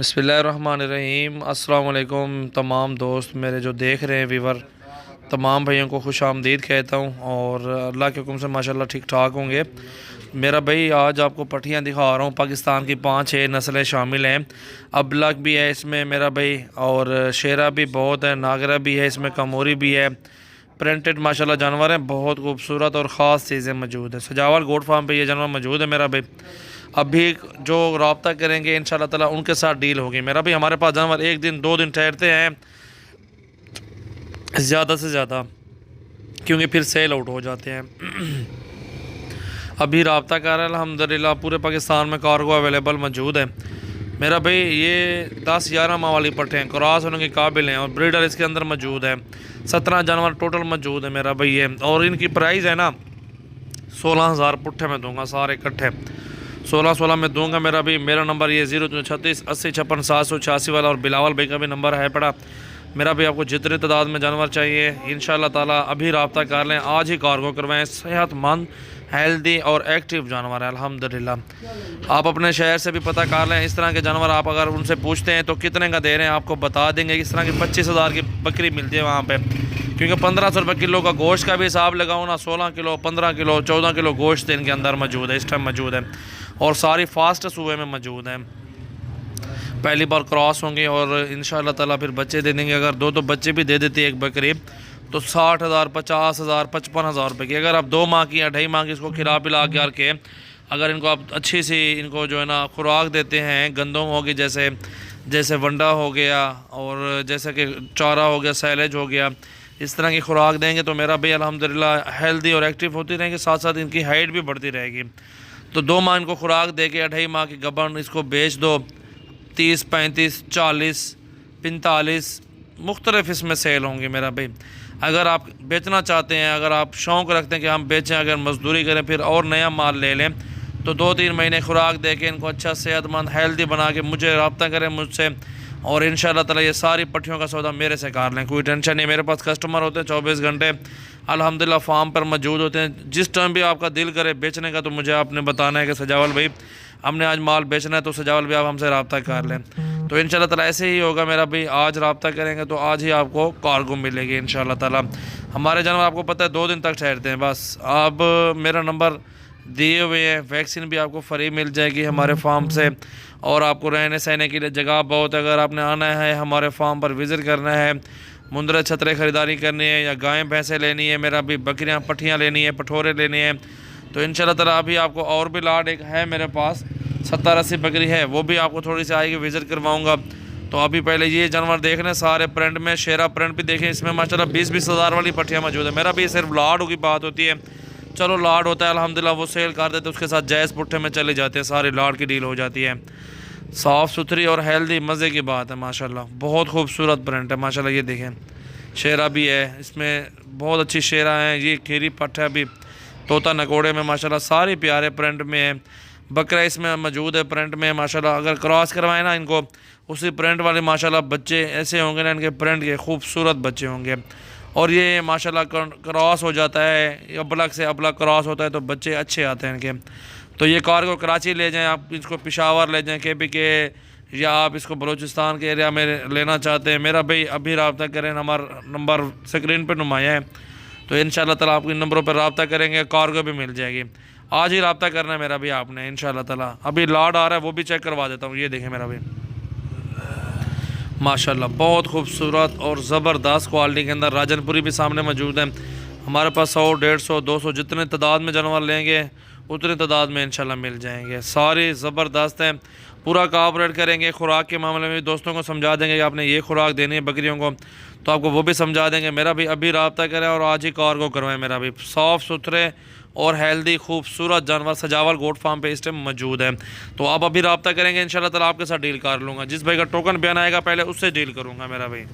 बिस्मिल्लाहिर्रहमानिर्रहीम। अस्सलाम वालेकुम तमाम दोस्त मेरे जो देख रहे हैं वीवर, तमाम भाइयों को खुश आमदीद कहता हूँ और अल्लाह के हुक्म से माशाल्लाह ठीक ठाक होंगे। मेरा भाई आज आपको पट्टियाँ दिखा रहा हूँ। पाकिस्तान की 5-6 नस्लें शामिल हैं। अबलग भी है इसमें मेरा भाई, और शेरा भी बहुत है, नागरा भी है, इसमें कमोरी भी है। प्रिंटेड माशाल्लाह जानवर हैं, बहुत खूबसूरत और ख़ास चीज़ें मौजूद है। सजावल गोट फार्म पे ये जानवर मौजूद है मेरा भाई। अभी जो रब्ता करेंगे इंशाल्लाह ताला उनके साथ डील होगी मेरा भाई। हमारे पास जानवर 1 दिन 2 दिन ठहरते हैं ज़्यादा से ज़्यादा, क्योंकि फिर सेल आउट हो जाते हैं। अभी रब्ता कर रहा है अल्हम्दुलिल्लाह, पूरे पाकिस्तान में कार्गो अवेलेबल मौजूद है मेरा भाई। ये 10-11 माह वाली पट्टे हैं, क्रॉस होने के काबिल हैं और ब्रीडर इसके अंदर मौजूद है। 17 जानवर टोटल मौजूद है मेरा भाई ये। और इनकी प्राइस है ना 16,000 पुट्ठे में दूंगा, सारे इकट्ठे 16 में दूंगा मेरा भाई। मेरा नंबर ये 036 80 56 786 वाला, और बिलावल भाई का भी नंबर है पड़ा मेरा भाई। आपको जितने तादाद में जानवर चाहिए इंशाल्लाह ताला अभी रब्ता कर लें, आज ही कार्गो करवाएं। सेहतमंद, हेल्दी और एक्टिव जानवर है अल्हम्दुलिल्लाह। आप अपने शहर से भी पता कर लें, इस तरह के जानवर आप अगर उनसे पूछते हैं तो कितने का दे रहे हैं आपको बता देंगे। इस तरह की 25,000 की बकरी मिलती है वहाँ पे, क्योंकि 1500 रुपये किलो का गोश्त का भी हिसाब लगाओ ना, 16 किलो 15 किलो 14 किलो गोश्त इनके अंदर मौजूद है, इस टाइम मौजूद है। और सारी फास्ट सूबे में मौजूद हैं। पहली बार क्रॉस होंगे और इंशाल्लाह ताला फिर बच्चे दे देंगे। अगर दो बच्चे भी दे देती है एक बकरी तो 60,000 50,000 55,000 रुपये की। अगर आप 2 माह की या 2.5 माह की इसको खिला पिला के अगर इनको आप अच्छी सी इनको जो है ना खुराक देते हैं, गंदम होगी जैसे वंडा हो गया और जैसे कि चारा हो गया, सैलेज हो गया, इस तरह की खुराक देंगे तो मेरा भाई अल्हम्दुलिल्लाह हेल्दी और एक्टिव होती रहेंगे, साथ साथ इनकी हाइट भी बढ़ती रहेगी। तो 2 माह इनको खुराक दे के 2.5 माह की गबन इसको बेच दो, 30 35 40 45 मुख्तलिफ इसमें सेल होंगे मेरा भाई। अगर आप बेचना चाहते हैं, अगर आप शौक़ रखते हैं कि हम बेचें, अगर मजदूरी करें फिर और नया माल ले लें, तो 2-3 महीने खुराक दे के इनको अच्छा सेहतमंद हेल्दी बना के मुझे रब्ता करें मुझसे, और इंशाल्लाह ताला ये सारी पट्टियों का सौदा मेरे से कर लें। कोई टेंशन नहीं, मेरे पास कस्टमर होते हैं 24 घंटे अल्हम्दुलिल्लाह फार्म पर मौजूद होते हैं। जिस टाइम भी आपका दिल करे बेचने का तो मुझे आपने बताना है कि सजावल भाई हमने आज माल बेचना है, तो सजावल भाई आप हमसे रब्ता कर लें। तो इंशाल्लाह ताला ऐसे ही होगा मेरा भाई। आज रब्ता करेंगे तो आज ही आपको कार्गो मिलेगी इंशाल्लाह ताला। हमारे जानवर आपको पता है 2 दिन तक ठहरते हैं बस। अब मेरा नंबर दिए हुए हैं, वैक्सीन भी आपको फ्री मिल जाएगी हमारे फार्म से, और आपको रहने सहने के लिए जगह बहुत। अगर आपने आना है हमारे फार्म पर विज़िट करना है, मुंदरे छतरे ख़रीदारी करनी है या गायें भैंसें लेनी है मेरा भी, बकरियां पट्ठियाँ लेनी है, पठोरे लेने हैं, तो इंशाल्लाह ताला अभी आपको और भी लाड एक है मेरे पास 70-80 बकरी है, वो भी आपको थोड़ी सी आएगी विज़िट करवाऊँगा। तो अभी पहले ये जानवर देख लें सारे प्रिंट में। शेरा प्रिंट भी देखें, इसमें माशाल्लाह 20-20 हज़ार वाली पट्टियाँ मौजूद है मेरा भी। सिर्फ लाड की बात होती है, चलो लाड होता है अल्हम्दुलिल्लाह, वो सेल कर देते, उसके साथ जायज़ पुट्ठे में चले जाते हैं, सारी लाड की डील हो जाती है। साफ़ सुथरी और हेल्दी मज़े की बात है माशाल्लाह, बहुत खूबसूरत प्रिंट है माशाल्लाह। ये देखें शेरा भी है, इसमें बहुत अच्छी शेरा है। ये खीरी पट्ट है अभी तोता नकोड़े में माशाल्लाह, सारे प्यारे प्रिंट में है। बकरा इसमें मौजूद है प्रिंट में माशाल्लाह। अगर क्रॉस करवाएं ना इनको उसी प्रिंट वाले माशाल्लाह बच्चे ऐसे होंगे ना, इनके प्रिंट के खूबसूरत बच्चे होंगे। और ये माशाल्लाह क्रॉस हो जाता है, अबलग से अबलग क्रॉस होता है तो बच्चे अच्छे आते हैं इनके। तो ये कार्गो कराची ले जाएं, आप इसको पेशावर ले जाएं, KPK, या आप इसको बलूचिस्तान के एरिया में लेना चाहते हैं मेरा भाई अभी रब्ता करें। हमारा नंबर स्क्रीन पर नुमाया है, तो इंशाल्लाह ताला आपके नंबरों पर रब्ता करेंगे, कार्गो भी मिल जाएगी। आज ही रब्ता करना है मेरा भाई आपने इंशाल्लाह ताला। अभी लाड आ रहा है वो भी चेक करवा देता हूँ। ये देखें मेरा भाई माशाल्लाह बहुत खूबसूरत और ज़बरदस्त क्वालिटी के अंदर राजनपुरी भी सामने मौजूद है हमारे पास। 100 150 200 जितने तादाद में जानवर लेंगे उतने तादाद में इंशाल्लाह मिल जाएंगे। सारे ज़बरदस्त हैं, पूरा कोऑपरेट करेंगे। खुराक के मामले में दोस्तों को समझा देंगे कि आपने ये खुराक देनी है बकरियों को, तो आपको वो भी समझा देंगे मेरा भी। अभी रब्ता करें और आज ही कार्गो करवाएं मेरा भी। साफ़ सुथरे और हेल्दी खूबसूरत जानवर सजावल गोट फार्म पे इस टाइम मौजूद है। तो आप अभी रब्ता करेंगे इंशाल्लाह ताला आपके साथ डील कर लूँगा। जिस भाई का टोकन बयान आएगा पहले उससे डील करूँगा मेरा भाई।